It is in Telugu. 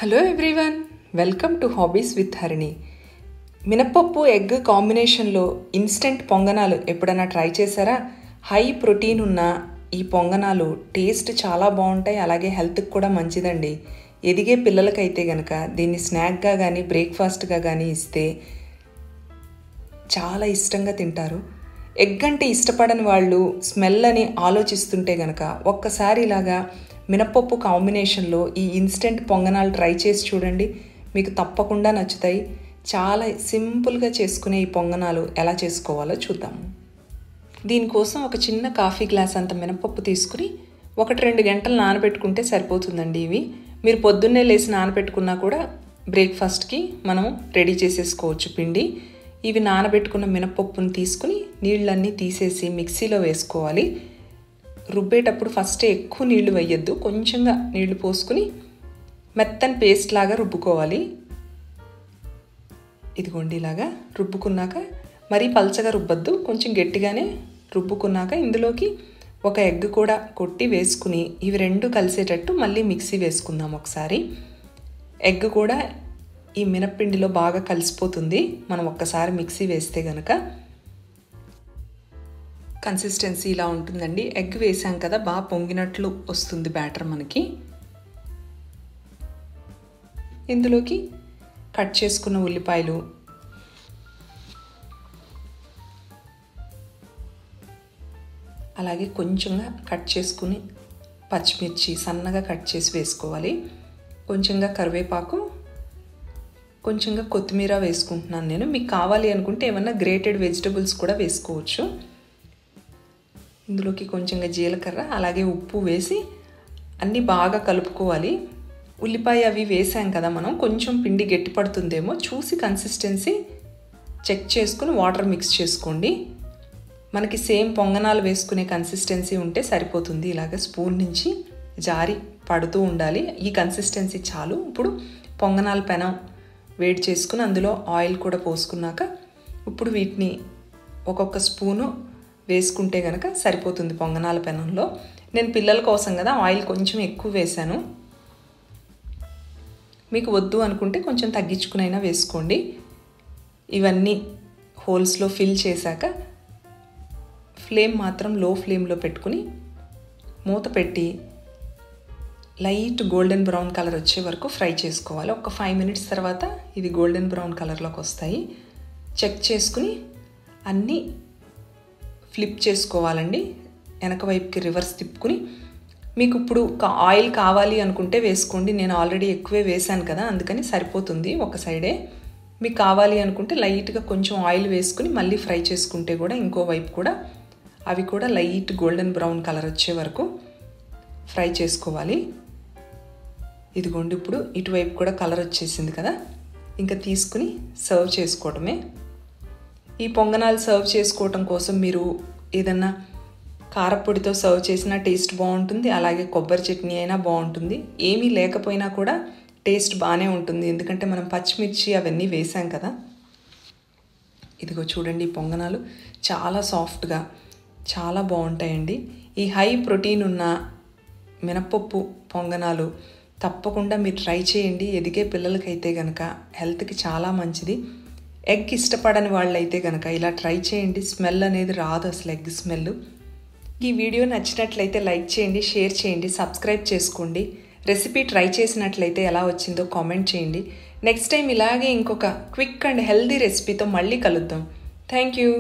Hello everyone, welcome to hobbies with Harini. మినపప్పు ఎగ్ కాంబినేషన్లో ఇన్స్టెంట్ పొంగనాలు ఎప్పుడైనా ట్రై చేశారా? హై ప్రోటీన్ ఉన్న ఈ పొంగనాలు టేస్ట్ చాలా బాగుంటాయి, అలాగే హెల్త్కి కూడా మంచిదండి. ఎదిగే పిల్లలకైతే కనుక దీన్ని స్నాక్గా కానీ బ్రేక్ఫాస్ట్గా కానీ ఇస్తే చాలా ఇష్టంగా తింటారు. ఎగ్ అంటే ఇష్టపడని వాళ్ళు స్మెల్ అని ఆలోచిస్తుంటే కనుక ఒక్కసారి ఇలాగా మినపప్పు కాంబినేషన్లో ఈ ఇన్స్టెంట్ పొంగనాలు ట్రై చేసి చూడండి, మీకు తప్పకుండా నచ్చుతాయి. చాలా సింపుల్గా చేసుకునే ఈ పొంగనాలు ఎలా చేసుకోవాలో చూద్దాము. దీనికోసం ఒక చిన్న కాఫీ గ్లాస్ అంత మినపప్పు తీసుకుని 1-2 గంటలు నానబెట్టుకుంటే సరిపోతుందండి. ఇవి మీరు పొద్దున్నే లేచి నానబెట్టుకున్నా కూడా బ్రేక్ఫాస్ట్కి మనం రెడీ చేసేసుకోవచ్చు పిండి. ఇవి నానబెట్టుకున్న మినపప్పును తీసుకుని నీళ్ళన్నీ తీసేసి మిక్సీలో వేసుకోవాలి. రుబ్బేటప్పుడు ఫస్ట్ ఎక్కువ నీళ్లు వేయొద్దు, కొంచెంగా నీళ్లు పోసుకుని మెత్తని పేస్ట్ లాగా రుబ్బుకోవాలి. ఇదిగోండి, ఇలాగా రుబ్బుకున్నాక మరీ పల్చగా రుబ్బద్దు, కొంచెం గట్టిగానే రుబ్బుకున్నాక ఇందులోకి ఒక ఎగ్ కూడా కొట్టి వేసుకుని ఇవి రెండు కలిసేటట్టు మళ్ళీ మిక్సీ వేసుకుందాం ఒకసారి. ఎగ్ కూడా ఈ మినప్పిండిలో బాగా కలిసిపోతుంది మనం ఒక్కసారి మిక్సీ వేస్తే గనక. కన్సిస్టెన్సీ ఇలా ఉంటుందండి. ఎగ్ వేసాం కదా, బాగా పొంగినట్లు వస్తుంది బ్యాటర్ మనకి. ఇందులోకి కట్ చేసుకున్న ఉల్లిపాయలు, అలాగే కొంచెంగా కట్ చేసుకుని పచ్చిమిర్చి సన్నగా కట్ చేసి వేసుకోవాలి. కొంచెంగా కరివేపాకు, కొంచెంగా కొత్తిమీర వేసుకుంటున్నాను నేను. మీకు కావాలి అనుకుంటే ఏమన్నా గ్రేటెడ్ వెజిటబుల్స్ కూడా వేసుకోవచ్చు. ఇందులోకి కొంచెంగా జీలకర్ర అలాగే ఉప్పు వేసి అన్నీ బాగా కలుపుకోవాలి. ఉల్లిపాయ అవి వేసాం కదా మనం, కొంచెం పిండి గట్టి పడుతుందేమో చూసి కన్సిస్టెన్సీ చెక్ చేసుకుని వాటర్ మిక్స్ చేసుకోండి. మనకి సేమ్ పొంగనాలు వేసుకునే కన్సిస్టెన్సీ ఉంటే సరిపోతుంది. ఇలాగ స్పూన్ నుంచి జారి పడుతూ ఉండాలి. ఈ కన్సిస్టెన్సీ చాలు. ఇప్పుడు పొంగనాల పెనం వేడి చేసుకుని అందులో ఆయిల్ కూడా పోసుకున్నాక ఇప్పుడు వీటిని ఒక్కొక్క స్పూను వేసుకుంటే కనుక సరిపోతుంది పొంగనాల పెనంలో. నేను పిల్లల కోసం కదా ఆయిల్ కొంచెం ఎక్కువ వేశాను. మీకు వద్దు అనుకుంటే కొంచెం తగ్గించుకునైనా వేసుకోండి. ఇవన్నీ హోల్స్లో ఫిల్ చేశాక ఫ్లేమ్ మాత్రం లో ఫ్లేమ్లో పెట్టుకుని మూత పెట్టి లైట్ గోల్డెన్ బ్రౌన్ కలర్ వచ్చే వరకు ఫ్రై చేసుకోవాలి. ఒక 5 మినిట్స్ తర్వాత ఇవి గోల్డెన్ బ్రౌన్ కలర్లోకి వస్తాయి. చెక్ చేసుకుని అన్నీ ఫ్లిప్ చేసుకోవాలండి. వెనక వైపుకి రివర్స్ తిప్పుకుని మీకు ఇప్పుడు ఆయిల్ కావాలి అనుకుంటే వేసుకోండి. నేను ఆల్రెడీ ఎక్కువే వేసాను కదా, అందుకని సరిపోతుంది ఒక సైడే. మీకు కావాలి అనుకుంటే లైట్గా కొంచెం ఆయిల్ వేసుకుని మళ్ళీ ఫ్రై చేసుకుంటే కూడా ఇంకో వైపు కూడా అవి కూడా లైట్ గోల్డెన్ బ్రౌన్ కలర్ వచ్చే వరకు ఫ్రై చేసుకోవాలి. ఇదిగోండి, ఇప్పుడు ఇటువైపు కూడా కలర్ వచ్చేసింది కదా, ఇంకా తీసుకుని సర్వ్ చేసుకోవడమే. ఈ పొంగనాలు సర్వ్ చేసుకోవటం కోసం మీరు ఏదన్నా కారపొడితో సర్వ్ చేసినా టేస్ట్ బాగుంటుంది, అలాగే కొబ్బరి చట్నీ అయినా బాగుంటుంది. ఏమీ లేకపోయినా కూడా టేస్ట్ బాగానే ఉంటుంది, ఎందుకంటే మనం పచ్చిమిర్చి అవన్నీ వేసాం కదా. ఇదిగో చూడండి, ఈ పొంగనాలు చాలా సాఫ్ట్గా చాలా బాగుంటాయండి. ఈ హై ప్రోటీన్ ఉన్న మినపప్పు పొంగనాలు తప్పకుండా మీరు ట్రై చేయండి. ఎదిగే పిల్లలకైతే కనుక హెల్త్కి చాలా మంచిది. ఎగ్ ఇష్టపడని వాళ్ళైతే కనుక ఇలా ట్రై చేయండి. స్మెల్ అనేది రాదు అసలు, ఎగ్ స్మెల్. ఈ వీడియో నచ్చినట్లయితే లైక్ చేయండి, షేర్ చేయండి, సబ్స్క్రైబ్ చేసుకోండి. రెసిపీ ట్రై చేసినట్లయితే ఎలా వచ్చిందో కామెంట్ చేయండి. నెక్స్ట్ టైం ఇలాగే ఇంకొక క్విక్ అండ్ హెల్దీ రెసిపీతో మళ్ళీ కలుద్దాం. Thank you.